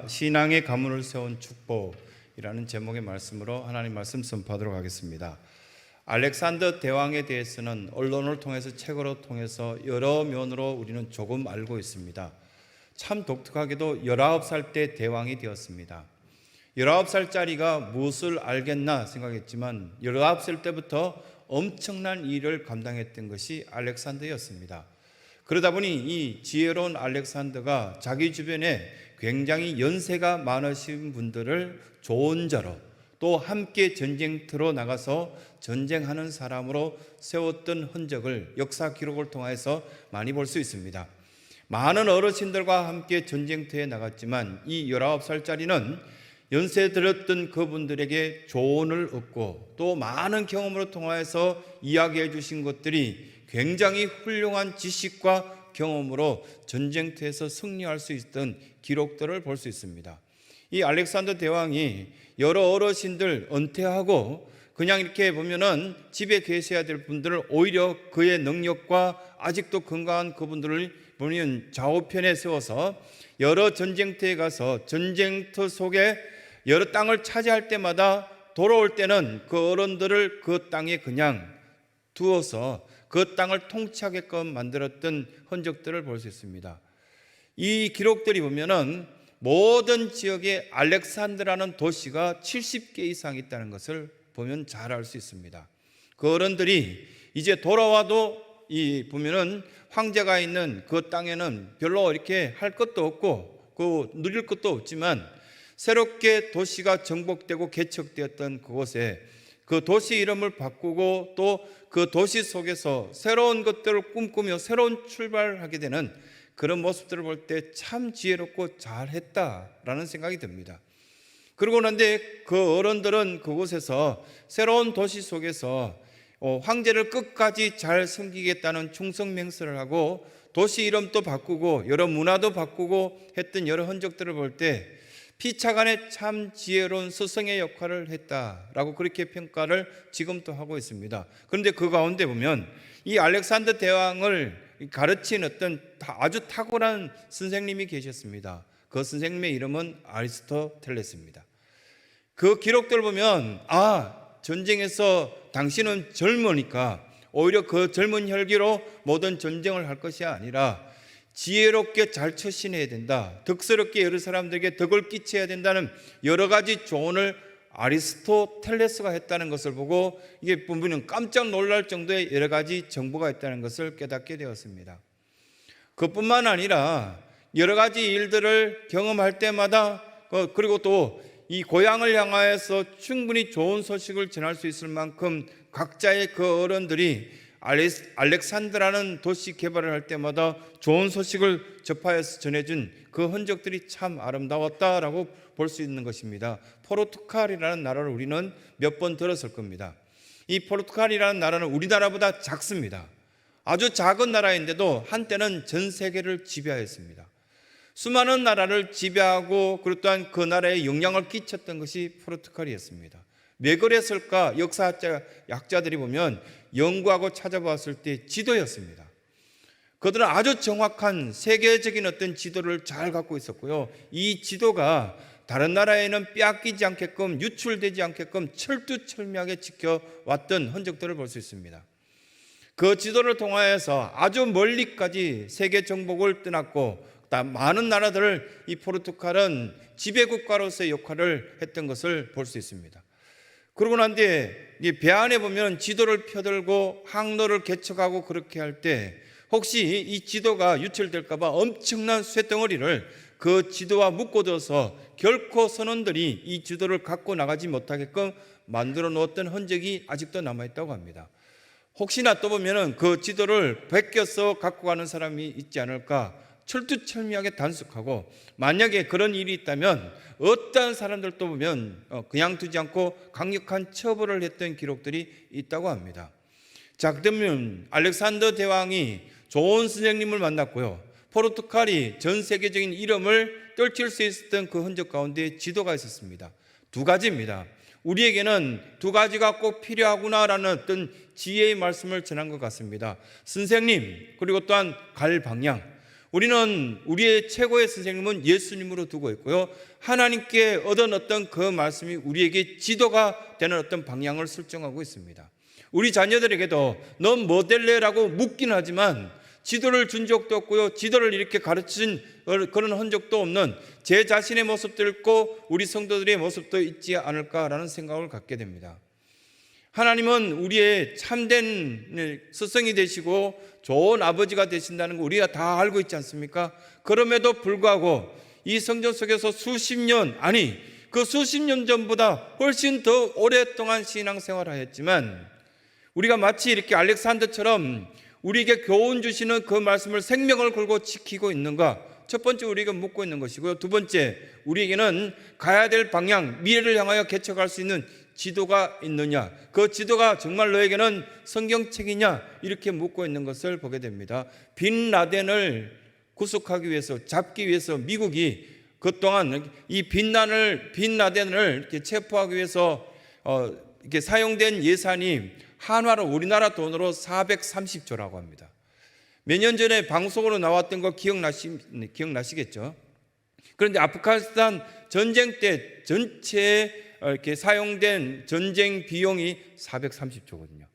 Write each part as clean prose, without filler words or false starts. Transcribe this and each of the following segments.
신앙의 가문을 세운 축복이라는 제목의 말씀으로 하나님 말씀 선포하도록 하겠습니다. 알렉산더 대왕에 대해서는 언론을 통해서 책으로 통해서 여러 면으로 우리는 조금 알고 있습니다. 참 독특하게도 19살 때 대왕이 되었습니다. 19살짜리가 무엇을 알겠나 생각했지만 19살 때부터 엄청난 일을 감당했던 것이 알렉산더였습니다. 그러다 보니 이 지혜로운 알렉산더가 자기 주변에 굉장히 연세가 많으신 분들을 좋은 자로 또 함께 전쟁터로 나가서 전쟁하는 사람으로 세웠던 흔적을 역사 기록을 통해서 많이 볼 수 있습니다. 많은 어르신들과 함께 전쟁터에 나갔지만 이 19살짜리는 연세 들었던 그분들에게 조언을 얻고 또 많은 경험으로 통해서 이야기해 주신 것들이 굉장히 훌륭한 지식과 경험으로 전쟁터에서 승리할 수 있던 기록들을 볼 수 있습니다. 이 알렉산더 대왕이 여러 어르신들 은퇴하고 그냥 이렇게 보면은 집에 계셔야 될 분들을 오히려 그의 능력과 아직도 건강한 그분들을 보면 좌우편에 세워서 여러 전쟁터에 가서 전쟁터 속에 여러 땅을 차지할 때마다 돌아올 때는 그 어른들을 그 땅에 그냥 두어서 그 땅을 통치하게끔 만들었던 흔적들을 볼 수 있습니다. 이 기록들이 보면은 모든 지역에 알렉산드라는 도시가 70개 이상 있다는 것을 보면 잘 알 수 있습니다. 그 어른들이 이제 돌아와도 이 보면은 황제가 있는 그 땅에는 별로 이렇게 할 것도 없고 그 누릴 것도 없지만 새롭게 도시가 정복되고 개척되었던 그곳에 그 도시 이름을 바꾸고 또 그 도시 속에서 새로운 것들을 꿈꾸며 새로운 출발하게 되는 그런 모습들을 볼 때 참 지혜롭고 잘했다라는 생각이 듭니다. 그러고 난데 그 어른들은 그곳에서 새로운 도시 속에서 황제를 끝까지 잘 섬기겠다는 충성맹세를 하고 도시 이름도 바꾸고 여러 문화도 바꾸고 했던 여러 흔적들을 볼 때 피차간에 참 지혜로운 스승의 역할을 했다라고 그렇게 평가를 지금도 하고 있습니다. 그런데 그 가운데 보면 이 알렉산더 대왕을 가르친 어떤 아주 탁월한 선생님이 계셨습니다. 그 선생님의 이름은 아리스토텔레스입니다. 그 기록들을 보면 전쟁에서 당신은 젊으니까 오히려 그 젊은 혈기로 모든 전쟁을 할 것이 아니라 지혜롭게 잘 처신해야 된다, 덕스럽게 여러 사람들에게 덕을 끼쳐야 된다는 여러 가지 조언을 아리스토텔레스가 했다는 것을 보고 이게 보면 깜짝 놀랄 정도의 여러 가지 정보가 있다는 것을 깨닫게 되었습니다. 그뿐만 아니라 여러 가지 일들을 경험할 때마다 그리고 또 이 고향을 향하여서 충분히 좋은 소식을 전할 수 있을 만큼 각자의 그 어른들이 알렉산드라는 도시 개발을 할 때마다 좋은 소식을 접하여서 전해준 그 흔적들이 참 아름다웠다라고 볼 수 있는 것입니다. 포르투갈이라는 나라를 우리는 몇 번 들었을 겁니다. 이 포르투갈이라는 나라는 우리나라보다 작습니다. 아주 작은 나라인데도 한때는 전 세계를 지배하였습니다. 수많은 나라를 지배하고 그리고 또한 그 나라에 영향을 끼쳤던 것이 포르투갈이었습니다. 왜 그랬을까? 역사학자들이 보면 연구하고 찾아봤을 때 지도였습니다. 그들은 아주 정확한 세계적인 어떤 지도를 잘 갖고 있었고요. 이 지도가 다른 나라에는 빼앗기지 않게끔 유출되지 않게끔 철두철미하게 지켜왔던 흔적들을 볼 수 있습니다. 그 지도를 통하여서 아주 멀리까지 세계 정복을 떠났고 많은 나라들을 이 포르투갈은 지배국가로서의 역할을 했던 것을 볼 수 있습니다. 그러고 난 뒤에 배 안에 보면 지도를 펴들고 항로를 개척하고 그렇게 할 때 혹시 이 지도가 유출될까 봐 엄청난 쇳덩어리를 그 지도와 묶어둬서 결코 선원들이 이 지도를 갖고 나가지 못하게끔 만들어 놓았던 흔적이 아직도 남아있다고 합니다. 혹시나 또 보면은 그 지도를 베껴서 갖고 가는 사람이 있지 않을까 철두철미하게 단속하고 만약에 그런 일이 있다면 어떠한 사람들도 보면 그냥 두지 않고 강력한 처벌을 했던 기록들이 있다고 합니다. 자, 그러면 알렉산더 대왕이 좋은 선생님을 만났고요. 포르투갈이 전 세계적인 이름을 떨칠 수 있었던 그 흔적 가운데 지도가 있었습니다. 두 가지입니다. 우리에게는 두 가지가 꼭 필요하구나라는 어떤 지혜의 말씀을 전한 것 같습니다. 선생님 그리고 또한 갈 방향. 우리는 우리의 최고의 선생님은 예수님으로 두고 있고요, 하나님께 얻은 어떤 그 말씀이 우리에게 지도가 되는 어떤 방향을 설정하고 있습니다. 우리 자녀들에게도 넌 뭐 될래라고 묻긴 하지만 지도를 준 적도 없고요, 지도를 이렇게 가르친 그런 흔적도 없는 제 자신의 모습도 있고 우리 성도들의 모습도 있지 않을까라는 생각을 갖게 됩니다. 하나님은 우리의 참된 스승이 되시고 좋은 아버지가 되신다는 거 우리가 다 알고 있지 않습니까? 그럼에도 불구하고 이 성전 속에서 수십 년, 아니 그 수십 년 전보다 훨씬 더 오랫동안 신앙생활을 하였지만 우리가 마치 이렇게 알렉산더처럼 우리에게 교훈 주시는 그 말씀을 생명을 걸고 지키고 있는가? 첫 번째 우리가 묻고 있는 것이고요, 두 번째 우리에게는 가야 될 방향, 미래를 향하여 개척할 수 있는 지도가 있느냐, 그 지도가 정말 너에게는 성경책이냐, 이렇게 묻고 있는 것을 보게 됩니다. 빈 라덴을 구속하기 위해서, 잡기 위해서 미국이 그동안 이 빈 라덴을 이렇게 체포하기 위해서 이렇게 사용된 예산이 한화로 우리나라 돈으로 430조라고 합니다. 몇 년 전에 방송으로 나왔던 거 기억나시겠죠? 그런데 아프가니스탄 전쟁 때 전체에 이렇게 사용된 전쟁 비용이 430조거든요.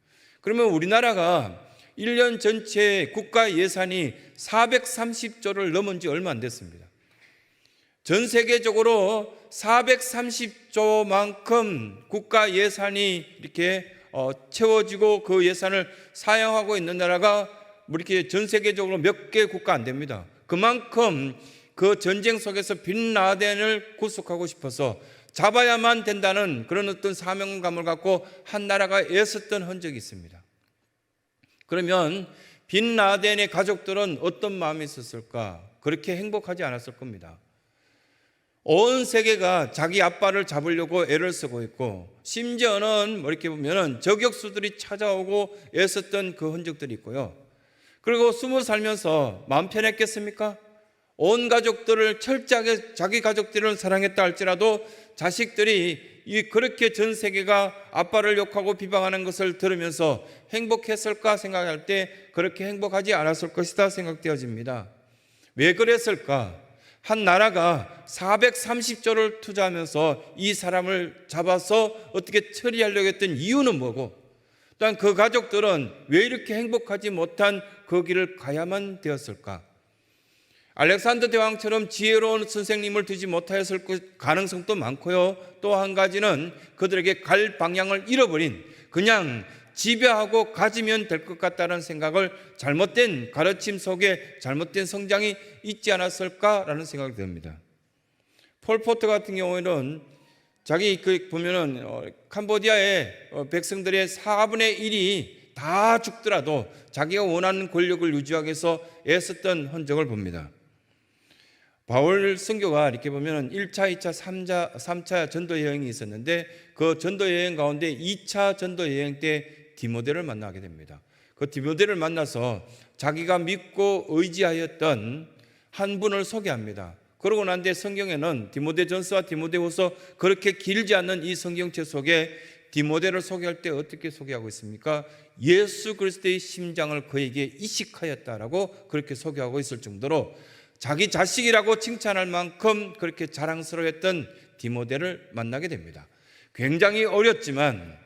그러면 우리나라가 1년 전체 국가 예산이 430조를 넘은 지 얼마 안 됐습니다. 전 세계적으로 430조만큼 국가 예산이 이렇게 채워지고 그 예산을 사용하고 있는 나라가 이렇게 전 세계적으로 몇 개 국가 안 됩니다. 그만큼 그 전쟁 속에서 빈 라덴을 구속하고 싶어서 잡아야만 된다는 그런 어떤 사명감을 갖고 한 나라가 애썼던 흔적이 있습니다. 그러면 빈 라덴의 가족들은 어떤 마음이 있었을까? 그렇게 행복하지 않았을 겁니다. 온 세계가 자기 아빠를 잡으려고 애를 쓰고 있고, 심지어는 이렇게 보면은 저격수들이 찾아오고 애썼던 그 흔적들이 있고요. 그리고 숨어 살면서 마음 편했겠습니까? 온 가족들을 철저하게 자기 가족들을 사랑했다 할지라도 자식들이 그렇게 전 세계가 아빠를 욕하고 비방하는 것을 들으면서 행복했을까 생각할 때 그렇게 행복하지 않았을 것이다 생각되어집니다. 왜 그랬을까? 한 나라가 430조를 투자하면서 이 사람을 잡아서 어떻게 처리하려고 했던 이유는 뭐고, 또한 그 가족들은 왜 이렇게 행복하지 못한 그 길을 가야만 되었을까? 알렉산더 대왕처럼 지혜로운 선생님을 두지 못하였을 가능성도 많고요, 또 한 가지는 그들에게 갈 방향을 잃어버린, 그냥 지배하고 가지면 될 것 같다는 생각을, 잘못된 가르침 속에 잘못된 성장이 있지 않았을까라는 생각이 듭니다. 폴포트 같은 경우에는 자기 보면은 캄보디아의 백성들의 4분의 1이 다 죽더라도 자기가 원하는 권력을 유지하기 위해서 애썼던 흔적을 봅니다. 바울 선교가 이렇게 보면 1차, 2차, 3차 전도 여행이 있었는데 그 전도 여행 가운데 2차 전도 여행 때 디모데를 만나게 됩니다. 그 디모데를 만나서 자기가 믿고 의지하였던 한 분을 소개합니다. 그러고 난 뒤에 성경에는 디모데전서와 디모데후서 그렇게 길지 않는 이 성경책 속에 디모데를 소개할 때 어떻게 소개하고 있습니까? 예수 그리스도의 심장을 그에게 이식하였다라고 그렇게 소개하고 있을 정도로 자기 자식이라고 칭찬할 만큼 그렇게 자랑스러웠던 디모데를 만나게 됩니다. 굉장히 어렸지만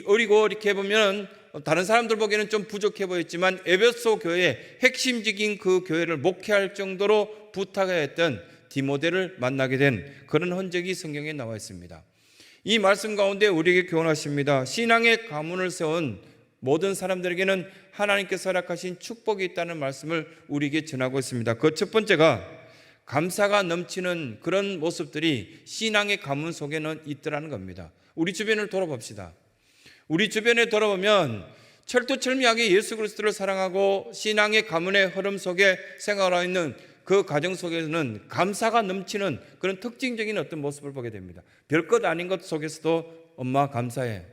어리고 이렇게 보면 다른 사람들 보기에는 좀 부족해 보였지만 에베소 교회의 핵심적인 그 교회를 목회할 정도로 부탁했던 디모데를 만나게 된 그런 흔적이 성경에 나와 있습니다. 이 말씀 가운데 우리에게 교훈하십니다. 신앙의 가문을 세운 모든 사람들에게는 하나님께서 허락하신 축복이 있다는 말씀을 우리에게 전하고 있습니다. 그 첫 번째가 감사가 넘치는 그런 모습들이 신앙의 가문 속에는 있더라는 겁니다. 우리 주변을 돌아봅시다. 우리 주변에 돌아보면 철두철미하게 예수 그리스도를 사랑하고 신앙의 가문의 흐름 속에 생활하고 있는 그 가정 속에서는 감사가 넘치는 그런 특징적인 어떤 모습을 보게 됩니다. 별것 아닌 것 속에서도 엄마 감사해,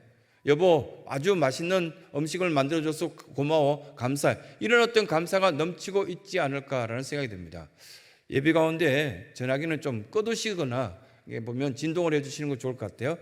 여보 아주 맛있는 음식을 만들어줘서 고마워, 감사해, 이런 어떤 감사가 넘치고 있지 않을까라는 생각이 듭니다. 예배 가운데 전화기는 좀 꺼두시거나 보면 진동을 해주시는 거 좋을 것 같아요.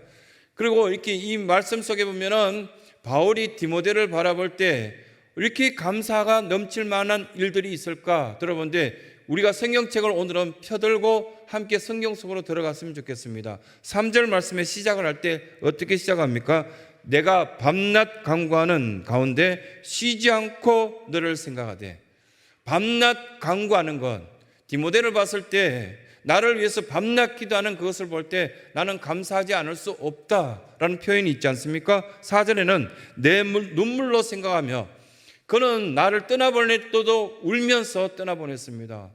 그리고 이렇게 이 말씀 속에 보면은 바울이 디모데를 바라볼 때 이렇게 감사가 넘칠 만한 일들이 있을까 들어보는데 우리가 성경책을 오늘은 펴들고 함께 성경 속으로 들어갔으면 좋겠습니다. 3절 말씀에 시작을 할 때 어떻게 시작합니까? 내가 밤낮 간구하는 가운데 쉬지 않고 너를 생각하되. 밤낮 간구하는 것, 디모데를 봤을 때 나를 위해서 밤낮 기도하는 그것을 볼 때 나는 감사하지 않을 수 없다라는 표현이 있지 않습니까? 4절에는 내 눈물로 생각하며 그는 나를 떠나보냈어도 울면서 떠나보냈습니다.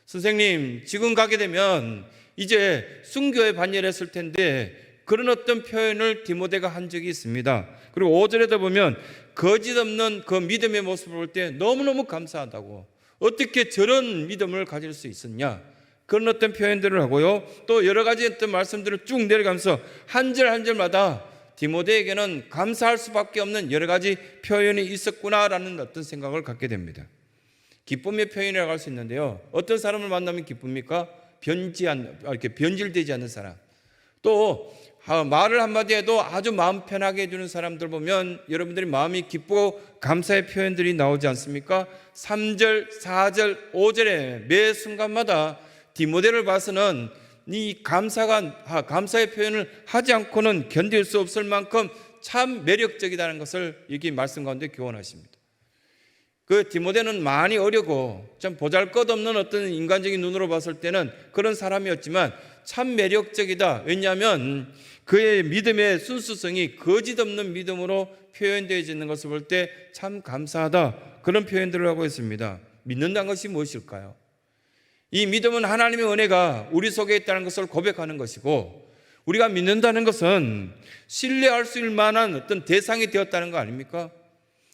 선생님, 지금 가게 되면 이제 순교에 반열했을 텐데 그런 어떤 표현을 디모데가 한 적이 있습니다. 그리고 5절에도 보면 거짓 없는 그 믿음의 모습을 볼 때 너무너무 감사하다고, 어떻게 저런 믿음을 가질 수 있었냐, 그런 어떤 표현들을 하고요. 또 여러 가지 어떤 말씀들을 쭉 내려가면서 한 절 한 절마다 디모데에게는 감사할 수밖에 없는 여러 가지 표현이 있었구나라는 어떤 생각을 갖게 됩니다. 기쁨의 표현이라고 할 수 있는데요. 어떤 사람을 만나면 기쁩니까? 이렇게 변질되지 않는 사람. 또 말을 한마디 해도 아주 마음 편하게 해주는 사람들 보면 여러분들이 마음이 기쁘고 감사의 표현들이 나오지 않습니까? 3절, 4절, 5절에 매 순간마다 디모데를 봐서는 이 감사의 표현을 하지 않고는 견딜 수 없을 만큼 참 매력적이다는 것을 여기 말씀 가운데 교훈하십니다. 그 디모데는 많이 어리고 참 보잘것없는 어떤 인간적인 눈으로 봤을 때는 그런 사람이었지만 참 매력적이다. 왜냐하면 그의 믿음의 순수성이 거짓 없는 믿음으로 표현되어지는 것을 볼 때 참 감사하다, 그런 표현들을 하고 있습니다. 믿는다는 것이 무엇일까요? 이 믿음은 하나님의 은혜가 우리 속에 있다는 것을 고백하는 것이고, 우리가 믿는다는 것은 신뢰할 수 있을 만한 어떤 대상이 되었다는 거 아닙니까?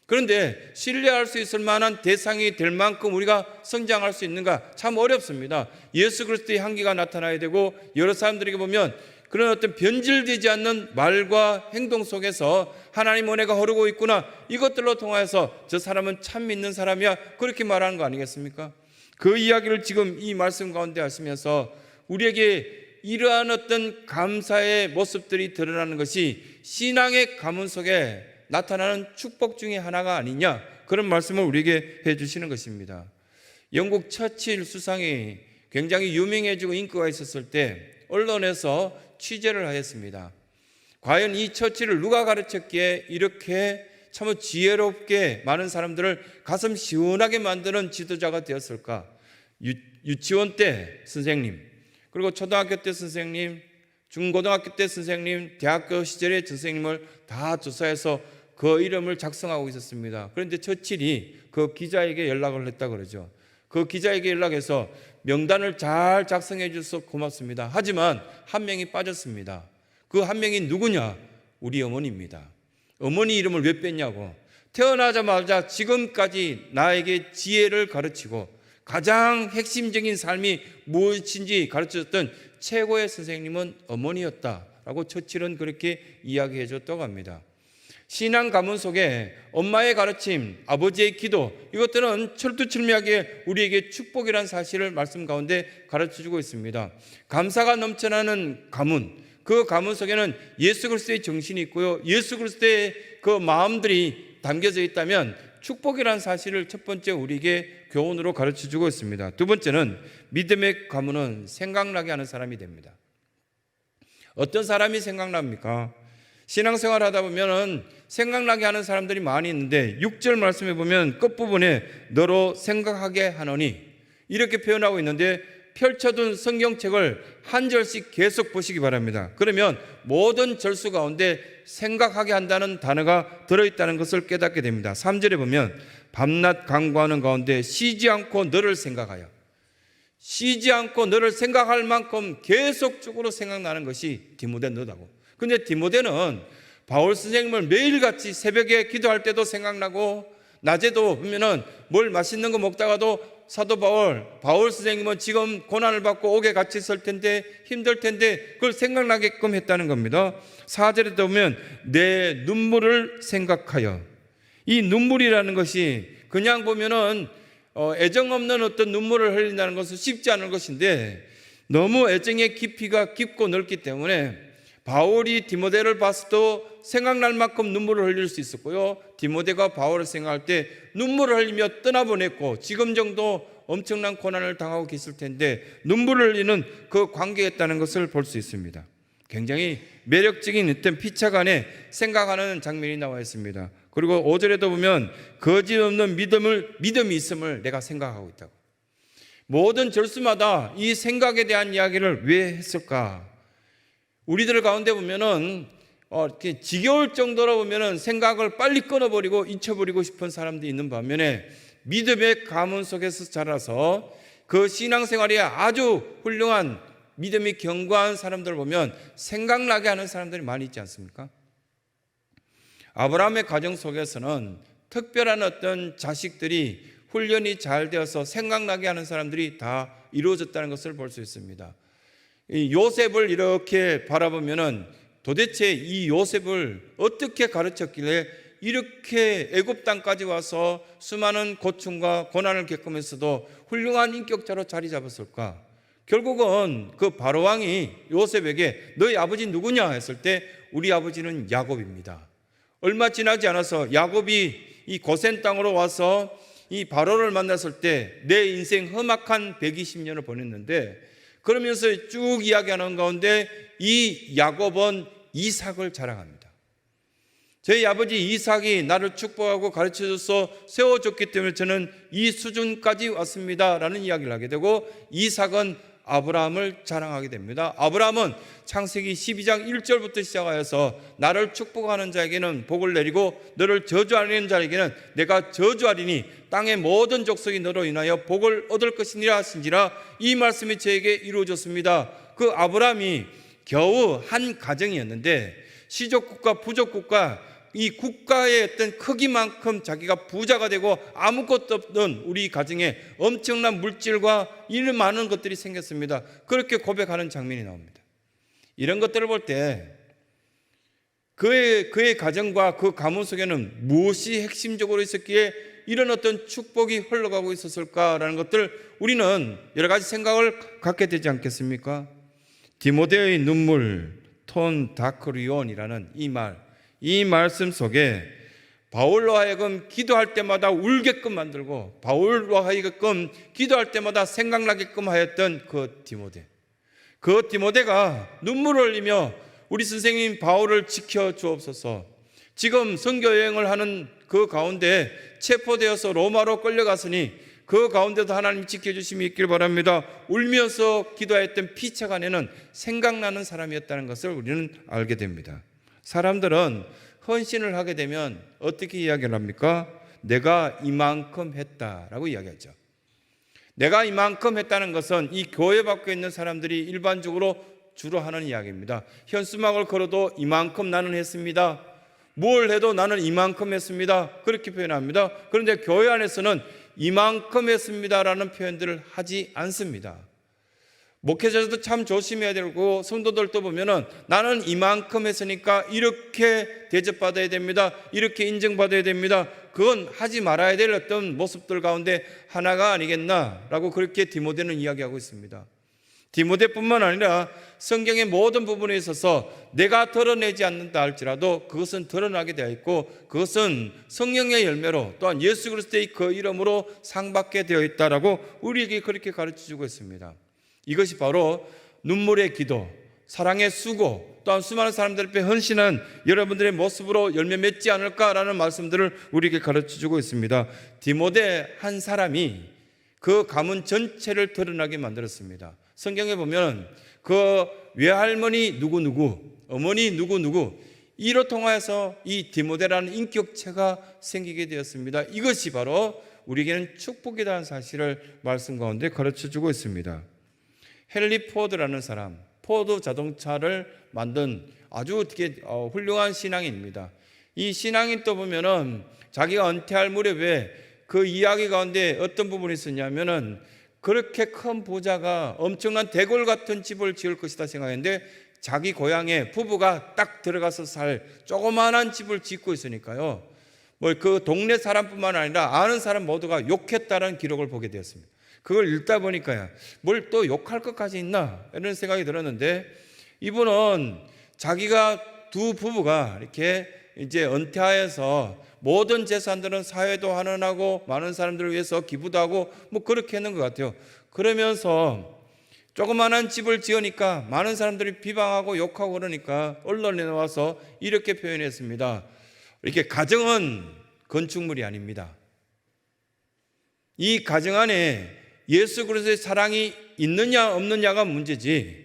그런데 신뢰할 수 있을 만한 대상이 될 만큼 우리가 성장할 수 있는가? 참 어렵습니다. 예수 그리스도의 향기가 나타나야 되고, 여러 사람들에게 보면 그런 어떤 변질되지 않는 말과 행동 속에서 하나님 은혜가 흐르고 있구나, 이것들로 통하여서 저 사람은 참 믿는 사람이야, 그렇게 말하는 거 아니겠습니까? 그 이야기를 지금 이 말씀 가운데 하시면서 우리에게 이러한 어떤 감사의 모습들이 드러나는 것이 신앙의 가문 속에 나타나는 축복 중에 하나가 아니냐, 그런 말씀을 우리에게 해주시는 것입니다. 영국 처칠 수상이 굉장히 유명해지고 인기가 있었을 때 언론에서 취재를 하였습니다. 과연 이 처칠을 누가 가르쳤기에 이렇게 참 지혜롭게 많은 사람들을 가슴 시원하게 만드는 지도자가 되었을까? 유치원 때 선생님, 그리고 초등학교 때 선생님, 중고등학교 때 선생님, 대학교 시절의 선생님을 다 조사해서 그 이름을 작성하고 있었습니다. 그런데 처칠이 그 기자에게 연락을 했다 그러죠. 그 기자에게 연락해서 명단을 잘 작성해 주셔서 고맙습니다. 하지만 한 명이 빠졌습니다. 그 한 명이 누구냐? 우리 어머니입니다. 어머니 이름을 왜 뺐냐고. 태어나자마자 지금까지 나에게 지혜를 가르치고 가장 핵심적인 삶이 무엇인지 가르쳐줬던 최고의 선생님은 어머니였다라고 처칠은 그렇게 이야기해 줬다고 합니다. 신앙 가문 속에 엄마의 가르침, 아버지의 기도, 이것들은 철두철미하게 우리에게 축복이라는 사실을 말씀 가운데 가르쳐주고 있습니다. 감사가 넘쳐나는 가문, 그 가문 속에는 예수 그리스도의 정신이 있고요, 예수 그리스도의 그 마음들이 담겨져 있다면 축복이라는 사실을 첫 번째 우리에게 교훈으로 가르쳐주고 있습니다. 두 번째는 믿음의 가문은 생각나게 하는 사람이 됩니다. 어떤 사람이 생각납니까? 신앙생활 하다 보면 생각나게 하는 사람들이 많이 있는데 6절 말씀에 보면 끝부분에 너로 생각하게 하노니 이렇게 표현하고 있는데, 펼쳐둔 성경책을 한 절씩 계속 보시기 바랍니다. 그러면 모든 절수 가운데 생각하게 한다는 단어가 들어있다는 것을 깨닫게 됩니다. 3절에 보면 밤낮 간구하는 가운데 쉬지 않고 너를 생각하여, 쉬지 않고 너를 생각할 만큼 계속적으로 생각나는 것이 디모데 너다고. 근데 디모데는 바울 선생님을 매일같이 새벽에 기도할 때도 생각나고, 낮에도 보면은 뭘 맛있는 거 먹다가도 사도 바울 선생님은 지금 고난을 받고 옥에 같이 있을 텐데 힘들 텐데 그걸 생각나게끔 했다는 겁니다. 4절에 보면 내 눈물을 생각하여, 이 눈물이라는 것이 그냥 보면은 애정 없는 어떤 눈물을 흘린다는 것은 쉽지 않은 것인데, 너무 애정의 깊이가 깊고 넓기 때문에 바울이 디모데를 봤어도 생각날 만큼 눈물을 흘릴 수 있었고요, 디모데가 바울을 생각할 때 눈물을 흘리며 떠나보냈고, 지금 정도 엄청난 고난을 당하고 계실 텐데 눈물을 흘리는 그 관계였다는 것을 볼 수 있습니다. 굉장히 매력적인 어떤 피차간에 생각하는 장면이 나와 있습니다. 그리고 5절에도 보면 거짓 없는 믿음이 있음을 내가 생각하고 있다고. 모든 절수마다 이 생각에 대한 이야기를 왜 했을까? 우리들 가운데 보면은 이렇게 지겨울 정도로 보면은 생각을 빨리 끊어버리고 잊혀버리고 싶은 사람들이 있는 반면에, 믿음의 가문 속에서 자라서 그 신앙생활이 아주 훌륭한 믿음이 견고한 사람들을 보면 생각나게 하는 사람들이 많이 있지 않습니까? 아브라함의 가정 속에서는 특별한 어떤 자식들이 훈련이 잘 되어서 생각나게 하는 사람들이 다 이루어졌다는 것을 볼 수 있습니다. 이 요셉을 이렇게 바라보면은 도대체 이 요셉을 어떻게 가르쳤길래 이렇게 애굽 땅까지 와서 수많은 고충과 고난을 겪으면서도 훌륭한 인격자로 자리 잡았을까? 결국은 그 바로왕이 요셉에게 너희 아버지 누구냐 했을 때 우리 아버지는 야곱입니다. 얼마 지나지 않아서 야곱이 이 고센 땅으로 와서 이 바로를 만났을 때 내 인생 험악한 120년을 보냈는데, 그러면서 쭉 이야기하는 가운데 이 야곱은 이삭을 자랑합니다. 저희 아버지 이삭이 나를 축복하고 가르쳐줘서 세워줬기 때문에 저는 이 수준까지 왔습니다 라는 이야기를 하게 되고, 이삭은 아브라함을 자랑하게 됩니다. 아브라함은 창세기 12장 1절부터 시작하여서 나를 축복하는 자에게는 복을 내리고 너를 저주하는 자에게는 내가 저주하리니 땅의 모든 족속이 너로 인하여 복을 얻을 것이니라 하신지라, 이 말씀이 저에게 이루어졌습니다. 그 아브라함이 겨우 한 가정이었는데 시족국가 부족국가 이 국가의 어떤 크기만큼 자기가 부자가 되고 아무것도 없던 우리 가정에 엄청난 물질과 이런 많은 것들이 생겼습니다. 그렇게 고백하는 장면이 나옵니다. 이런 것들을 볼 때 그의 가정과 그 가문 속에는 무엇이 핵심적으로 있었기에 이런 어떤 축복이 흘러가고 있었을까라는 것들 우리는 여러 가지 생각을 갖게 되지 않겠습니까? 디모데의 눈물, 톤 다크리온이라는 이 말씀 속에 바울로 하여금 기도할 때마다 울게끔 만들고 바울로 하여금 기도할 때마다 생각나게끔 하였던 그 디모데가 눈물을 흘리며 우리 선생님 바울을 지켜주옵소서, 지금 선교 여행을 하는 그 가운데 체포되어서 로마로 끌려갔으니 그 가운데도 하나님 지켜주심이 있길 바랍니다. 울면서 기도했던 피차간에는 생각나는 사람이었다는 것을 우리는 알게 됩니다. 사람들은 헌신을 하게 되면 어떻게 이야기를 합니까? 내가 이만큼 했다라고 이야기하죠. 내가 이만큼 했다는 것은 이 교회 밖에 있는 사람들이 일반적으로 주로 하는 이야기입니다. 현수막을 걸어도 이만큼 나는 했습니다. 뭘 해도 나는 이만큼 했습니다. 그렇게 표현합니다. 그런데 교회 안에서는 이만큼 했습니다라는 표현들을 하지 않습니다. 목회자들도 참 조심해야 되고 성도들도 보면은 나는 이만큼 했으니까 이렇게 대접받아야 됩니다, 이렇게 인정받아야 됩니다, 그건 하지 말아야 될 어떤 모습들 가운데 하나가 아니겠나라고 그렇게 디모데는 이야기하고 있습니다. 디모데뿐만 아니라 성경의 모든 부분에 있어서 내가 드러내지 않는다 할지라도 그것은 드러나게 되어 있고 그것은 성령의 열매로 또한 예수 그리스도의 그 이름으로 상받게 되어 있다라고 우리에게 그렇게 가르쳐주고 있습니다. 이것이 바로 눈물의 기도, 사랑의 수고, 또한 수많은 사람들 앞에 헌신한 여러분들의 모습으로 열매 맺지 않을까라는 말씀들을 우리에게 가르쳐주고 있습니다. 디모데 한 사람이 그 가문 전체를 드러나게 만들었습니다. 성경에 보면 그 외할머니 누구누구, 어머니 누구누구, 이로 통하여서 이 디모데라는 인격체가 생기게 되었습니다. 이것이 바로 우리에게는 축복이라는 사실을 말씀 가운데 가르쳐주고 있습니다. 헨리 포드라는 사람, 포드 자동차를 만든 아주 어떻게 훌륭한 신앙인입니다. 이 신앙인 또 보면은 자기가 은퇴할 무렵에 그 이야기 가운데 어떤 부분이 있었냐면은 그렇게 큰 부자가 엄청난 대궐 같은 집을 지을 것이다 생각했는데 자기 고향에 부부가 딱 들어가서 살 조그마한 집을 짓고 있으니까요, 뭐 그 동네 사람뿐만 아니라 아는 사람 모두가 욕했다는 기록을 보게 되었습니다. 그걸 읽다 보니까요, 뭘 또 욕할 것까지 있나 이런 생각이 들었는데, 이분은 자기가 두 부부가 이렇게 이제 은퇴하여서 모든 재산들은 사회도 환원하고 많은 사람들을 위해서 기부도 하고 뭐 그렇게 했는 것 같아요. 그러면서 조그만한 집을 지으니까 많은 사람들이 비방하고 욕하고 그러니까 언론에 나와서 이렇게 표현했습니다. 이렇게 가정은 건축물이 아닙니다. 이 가정 안에 예수 그리스도의 사랑이 있느냐 없느냐가 문제지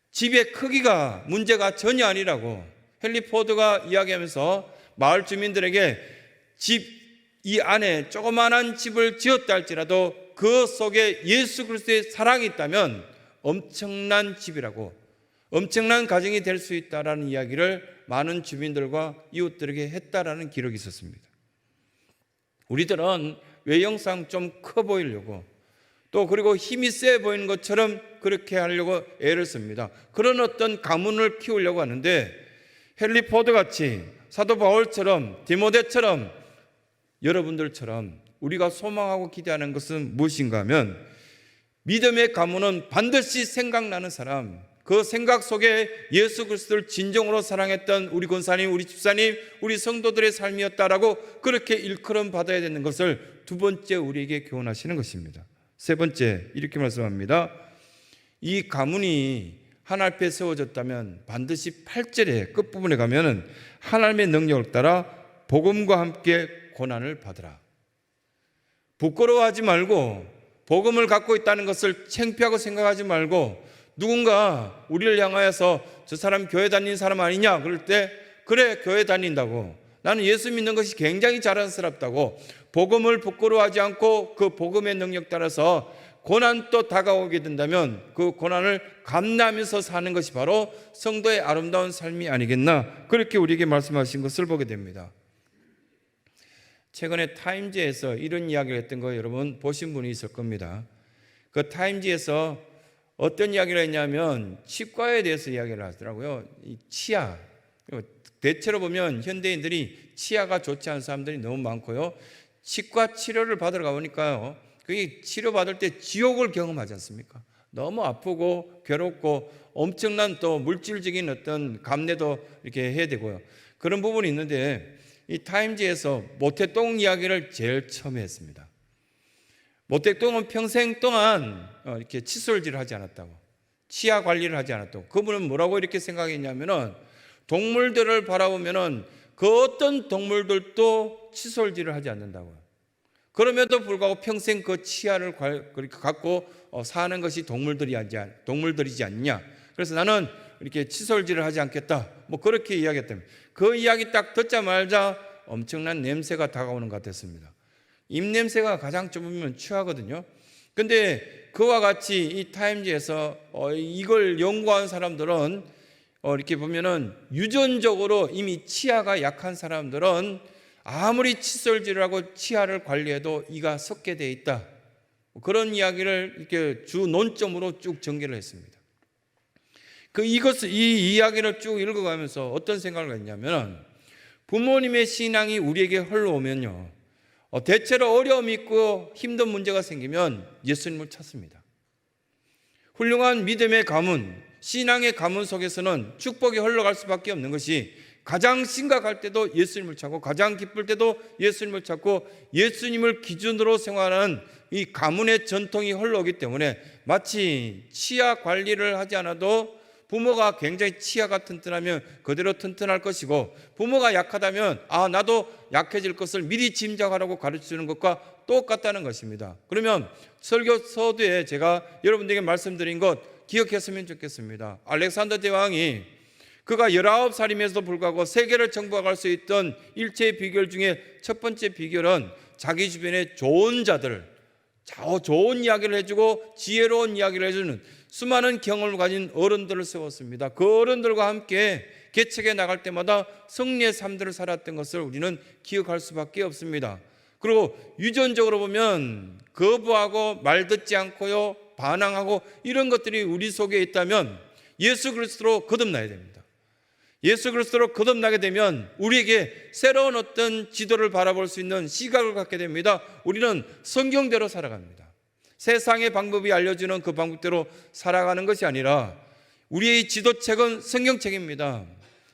집의 크기가 문제가 전혀 아니라고 헨리 포드가 이야기하면서 마을 주민들에게 집 이 안에 조그만한 집을 지었다 할지라도 그 속에 예수 그리스도의 사랑이 있다면 엄청난 집이라고, 엄청난 가정이 될 수 있다라는 이야기를 많은 주민들과 이웃들에게 했다라는 기록이 있었습니다. 우리들은 외형상 좀 커 보이려고 또 그리고 힘이 세 보이는 것처럼 그렇게 하려고 애를 씁니다. 그런 어떤 가문을 키우려고 하는데 헨리 포드 같이 사도 바울처럼 디모데처럼 여러분들처럼 우리가 소망하고 기대하는 것은 무엇인가 하면 믿음의 가문은 반드시 생각나는 사람, 그 생각 속에 예수 그리스도를 진정으로 사랑했던 우리 권사님, 우리 집사님, 우리 성도들의 삶이었다라고 그렇게 일컬음 받아야 되는 것을 두 번째 우리에게 교훈하시는 것입니다. 세 번째 이렇게 말씀합니다. 이 가문이 하나님 앞에 세워졌다면 반드시 8절의 끝부분에 가면은 하나님의 능력을 따라 복음과 함께 고난을 받으라. 부끄러워하지 말고 복음을 갖고 있다는 것을 창피하고 생각하지 말고 누군가 우리를 향하여서 저 사람 교회 다니는 사람 아니냐 그럴 때 그래 교회 다닌다고 나는 예수 믿는 것이 굉장히 자랑스럽다고 복음을 부끄러워하지 않고 그 복음의 능력 따라서 고난 또 다가오게 된다면 그 고난을 감내하면서 사는 것이 바로 성도의 아름다운 삶이 아니겠나 그렇게 우리에게 말씀하신 것을 보게 됩니다. 최근에 타임지에서 이런 이야기를 했던 거 여러분 보신 분이 있을 겁니다. 그 타임지에서 어떤 이야기를 했냐면 치과에 대해서 이야기를 하더라고요. 이 치아, 대체로 보면 현대인들이 치아가 좋지 않은 사람들이 너무 많고요. 치과 치료를 받으러 가보니까요, 그게 치료받을 때 지옥을 경험하지 않습니까? 너무 아프고 괴롭고 엄청난 또 물질적인 어떤 감내도 이렇게 해야 되고요. 그런 부분이 있는데 이 타임지에서 모태똥 이야기를 제일 처음 했습니다. 모태똥은 평생 동안 이렇게 칫솔질을 하지 않았다고, 치아 관리를 하지 않았다고. 그분은 뭐라고 이렇게 생각했냐면은 동물들을 바라보면은 그 어떤 동물들도 칫솔질을 하지 않는다고요. 그럼에도 불구하고 평생 그 치아를 갖고 사는 것이 동물들이지 않냐. 그래서 나는 이렇게 칫솔질을 하지 않겠다. 뭐 그렇게 이야기했답니다. 그 이야기 딱 듣자마자 엄청난 냄새가 다가오는 것 같았습니다. 입냄새가 가장 좁으면 취하거든요. 근데 그와 같이 이 타임지에서 이걸 연구한 사람들은 이렇게 보면은 유전적으로 이미 치아가 약한 사람들은 아무리 칫솔질을 하고 치아를 관리해도 이가 썩게 돼 있다. 그런 이야기를 이렇게 주 논점으로 쭉 전개를 했습니다. 이 이야기를 쭉 읽어가면서 어떤 생각을 했냐면 부모님의 신앙이 우리에게 흘러오면요, 대체로 어려움이 있고 힘든 문제가 생기면 예수님을 찾습니다. 훌륭한 믿음의 가문, 신앙의 가문 속에서는 축복이 흘러갈 수밖에 없는 것이 가장 심각할 때도 예수님을 찾고 가장 기쁠 때도 예수님을 찾고 예수님을 기준으로 생활하는 이 가문의 전통이 흘러오기 때문에 마치 치아 관리를 하지 않아도 부모가 굉장히 치아가 튼튼하면 그대로 튼튼할 것이고 부모가 약하다면 나도 약해질 것을 미리 짐작하라고 가르쳐주는 것과 똑같다는 것입니다. 그러면 설교 서두에 제가 여러분들에게 말씀드린 것 기억했으면 좋겠습니다. 알렉산더 대왕이 그가 19살임에도 불구하고 세계를 정복할 수 있던 일체의 비결 중에 첫 번째 비결은 자기 주변에 좋은 자들, 좋은 이야기를 해주고 지혜로운 이야기를 해주는 수많은 경험을 가진 어른들을 세웠습니다. 그 어른들과 함께 개척에 나갈 때마다 승리의 삶들을 살았던 것을 우리는 기억할 수밖에 없습니다. 그리고 유전적으로 보면 거부하고 말 듣지 않고요, 반항하고 이런 것들이 우리 속에 있다면 예수 그리스도로 거듭나야 됩니다. 예수 그리스도로 거듭나게 되면 우리에게 새로운 어떤 지도를 바라볼 수 있는 시각을 갖게 됩니다. 우리는 성경대로 살아갑니다. 세상의 방법이 알려주는 그 방법대로 살아가는 것이 아니라 우리의 지도책은 성경책입니다.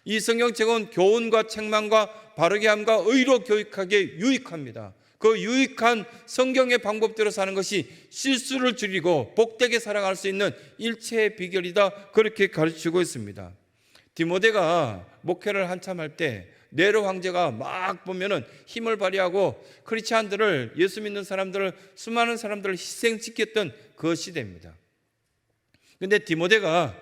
이 성경책은 교훈과 책망과 바르게 함과 의로 교육하기에 유익합니다. 그 유익한 성경의 방법대로 사는 것이 실수를 줄이고 복되게 살아갈 수 있는 일체의 비결이다, 그렇게 가르치고 있습니다. 디모데가 목회를 한참 할 때 네로 황제가 막 보면은 힘을 발휘하고 크리스찬들을, 예수 믿는 사람들을, 수많은 사람들을 희생시켰던 그 시대입니다. 그런데 디모데가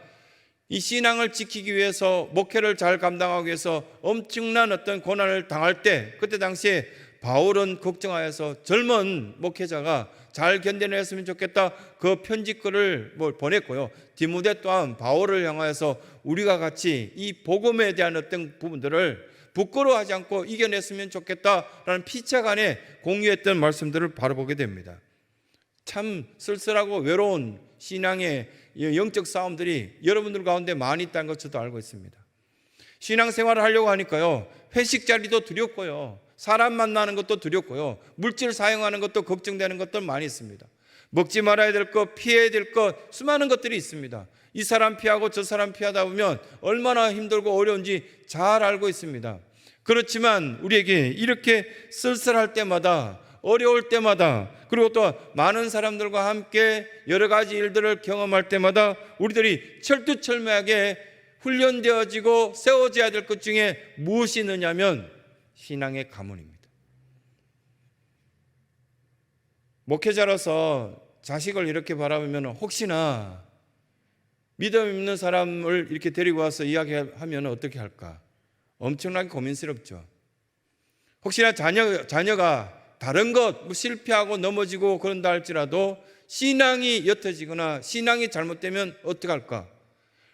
이 신앙을 지키기 위해서, 목회를 잘 감당하기 위해서 엄청난 어떤 고난을 당할 때, 그때 당시에 바울은 걱정하여서 젊은 목회자가 잘 견뎌냈으면 좋겠다, 그 편지글을 보냈고요. 디모데 또한 바울을 향하여서 우리가 같이 이 복음에 대한 어떤 부분들을 부끄러워하지 않고 이겨냈으면 좋겠다라는 피차 간에 공유했던 말씀들을 바로 보게 됩니다. 참 쓸쓸하고 외로운 신앙의 영적 싸움들이 여러분들 가운데 많이 있다는 것 저도 알고 있습니다. 신앙생활을 하려고 하니까요, 회식 자리도 두렵고요, 사람 만나는 것도 두렵고요, 물질 사용하는 것도 걱정되는 것들 많이 있습니다. 먹지 말아야 될 것, 피해야 될 것, 수많은 것들이 있습니다. 이 사람 피하고 저 사람 피하다 보면 얼마나 힘들고 어려운지 잘 알고 있습니다. 그렇지만 우리에게 이렇게 쓸쓸할 때마다, 어려울 때마다, 그리고 또 많은 사람들과 함께 여러 가지 일들을 경험할 때마다 우리들이 철두철미하게 훈련되어지고 세워져야 될 것 중에 무엇이 있느냐면 신앙의 가문입니다. 목회자로서 자식을 이렇게 바라보면 혹시나 믿음 있는 사람을 이렇게 데리고 와서 이야기하면 어떻게 할까? 엄청나게 고민스럽죠. 혹시나 자녀가 다른 것 실패하고 넘어지고 그런다 할지라도 신앙이 옅어지거나 신앙이 잘못되면 어떻게 할까?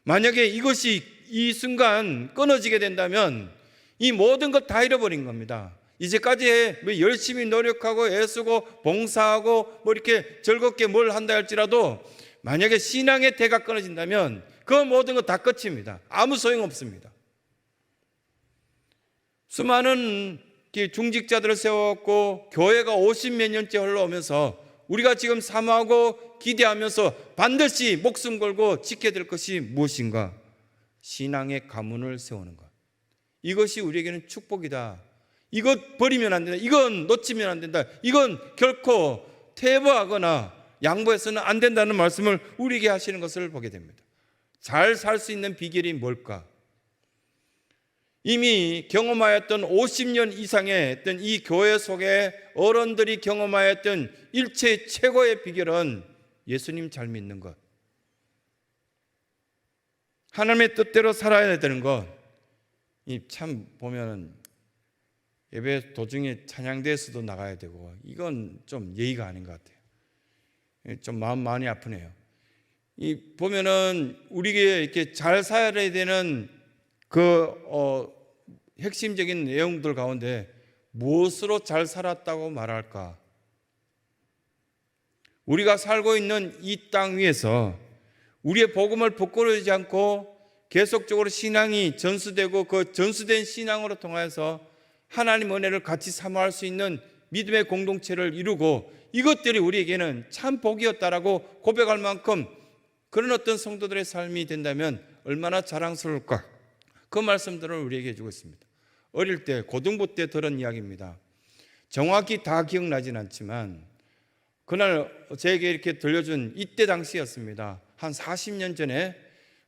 만약에 이것이 이 순간 끊어지게 된다면 이 모든 것 다 잃어버린 겁니다. 이제까지 열심히 노력하고 애쓰고 봉사하고 이렇게 즐겁게 뭘 한다 할지라도 만약에 신앙의 대가 끊어진다면 그 모든 것 다 끝입니다. 아무 소용없습니다. 수많은 중직자들을 세워왔고 교회가 50몇 년째 흘러오면서 우리가 지금 사모하고 기대하면서 반드시 목숨 걸고 지켜야 될 것이 무엇인가? 신앙의 가문을 세우는 것. 이것이 우리에게는 축복이다. 이것 버리면 안 된다. 이건 놓치면 안 된다. 이건 결코 퇴보하거나 양보해서는 안 된다는 말씀을 우리에게 하시는 것을 보게 됩니다. 잘 살 수 있는 비결이 뭘까? 이미 경험하였던 50년 이상의 어떤 이 교회 속에 어른들이 경험하였던 일체 최고의 비결은 예수님 잘 믿는 것, 하나님의 뜻대로 살아야 되는 것. 이 참 보면은 예배 도중에 찬양대에서도 나가야 되고 이건 좀 예의가 아닌 것 같아요. 좀 마음 많이 아프네요. 이 보면은 우리에게 이렇게 잘 살아야 되는 핵심적인 내용들 가운데 무엇으로 잘 살았다고 말할까? 우리가 살고 있는 이 땅 위에서 우리의 복음을 부끄러워하지 않고 계속적으로 신앙이 전수되고 그 전수된 신앙으로 통해서 하나님 은혜를 같이 사모할 수 있는 믿음의 공동체를 이루고 이것들이 우리에게는 참 복이었다라고 고백할 만큼 그런 어떤 성도들의 삶이 된다면 얼마나 자랑스러울까? 그 말씀들을 우리에게 해주고 있습니다. 어릴 때 고등부 때 들은 이야기입니다. 정확히 다 기억나진 않지만 그날 저에게 이렇게 들려준 이때 당시였습니다. 한 40년 전에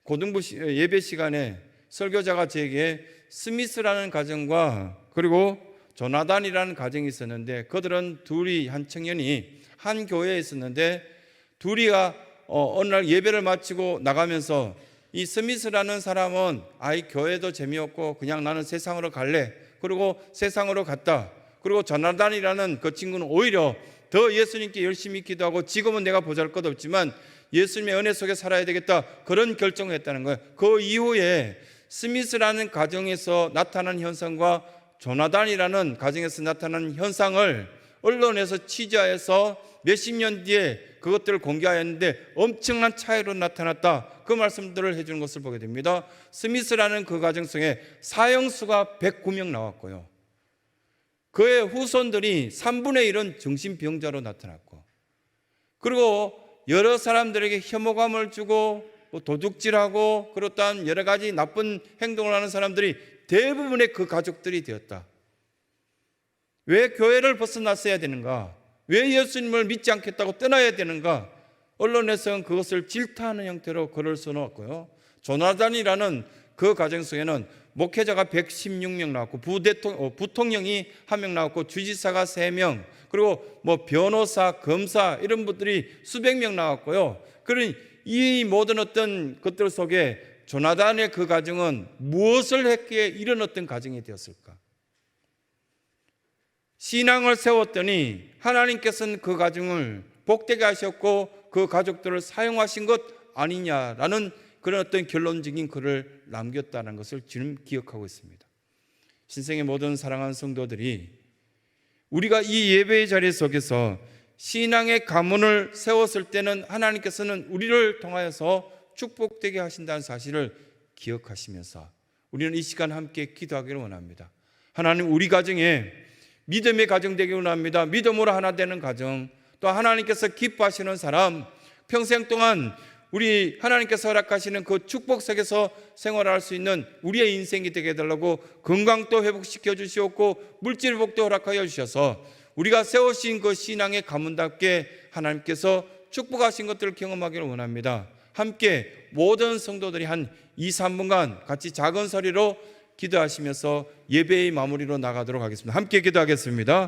고등부 예배 시간에 설교자가 저에게 스미스라는 가정과 그리고 조나단이라는 가정이 있었는데 그들은 둘이 한 청년이 한 교회에 있었는데 둘이가 어느 날 예배를 마치고 나가면서 이 스미스라는 사람은 교회도 재미없고 그냥 나는 세상으로 갈래. 그리고 세상으로 갔다. 그리고 조나단이라는 그 친구는 오히려 더 예수님께 열심히 기도하고 지금은 내가 보잘것없지만 예수님의 은혜 속에 살아야 되겠다. 그런 결정을 했다는 거예요. 그 이후에 스미스라는 가정에서 나타난 현상과 조나단이라는 가정에서 나타난 현상을 언론에서 취재해서 몇십 년 뒤에 그것들을 공개하였는데 엄청난 차이로 나타났다. 그 말씀들을 해주는 것을 보게 됩니다. 스미스라는 그 가정 속에 사형수가 109명 나왔고요. 그의 후손들이 3분의 1은 정신병자로 나타났고 그리고 여러 사람들에게 혐오감을 주고 뭐 도둑질하고 그렇다는 여러 가지 나쁜 행동을 하는 사람들이 대부분의 그 가족들이 되었다. 왜 교회를 벗어났어야 되는가? 왜 예수님을 믿지 않겠다고 떠나야 되는가? 언론에서는 그것을 질타하는 형태로 글을 써놓았고요. 조나단이라는 그 가정 속에는 목회자가 116명 나왔고 부통령이 1명 나왔고 주지사가 3명, 그리고 뭐 변호사, 검사 이런 분들이 수백 명 나왔고요. 그러니 이 모든 어떤 것들 속에 조나단의 그 가정은 무엇을 했기에 이런 어떤 가정이 되었을까? 신앙을 세웠더니 하나님께서는 그 가정을 복되게 하셨고 그 가족들을 사용하신 것 아니냐라는 그런 어떤 결론적인 글을 남겼다는 것을 지금 기억하고 있습니다. 신생의 모든 사랑하는 성도들이 우리가 이 예배의 자리 속에서 신앙의 가문을 세웠을 때는 하나님께서는 우리를 통하여서 축복되게 하신다는 사실을 기억하시면서 우리는 이 시간 함께 기도하기를 원합니다. 하나님, 우리 가정에 믿음의 가정 되기를 원합니다. 믿음으로 하나 되는 가정, 또 하나님께서 기뻐하시는 사람, 평생 동안 우리 하나님께서 허락하시는 그 축복 속에서 생활할 수 있는 우리의 인생이 되게 해달라고 건강도 회복시켜 주시옵고 물질 복도 허락하여 주셔서 우리가 세우신 그 신앙의 가문답게 하나님께서 축복하신 것들을 경험하기를 원합니다. 함께 모든 성도들이 한 2-3분간 같이 작은 소리로 기도하시면서 예배의 마무리로 나가도록 하겠습니다. 함께 기도하겠습니다.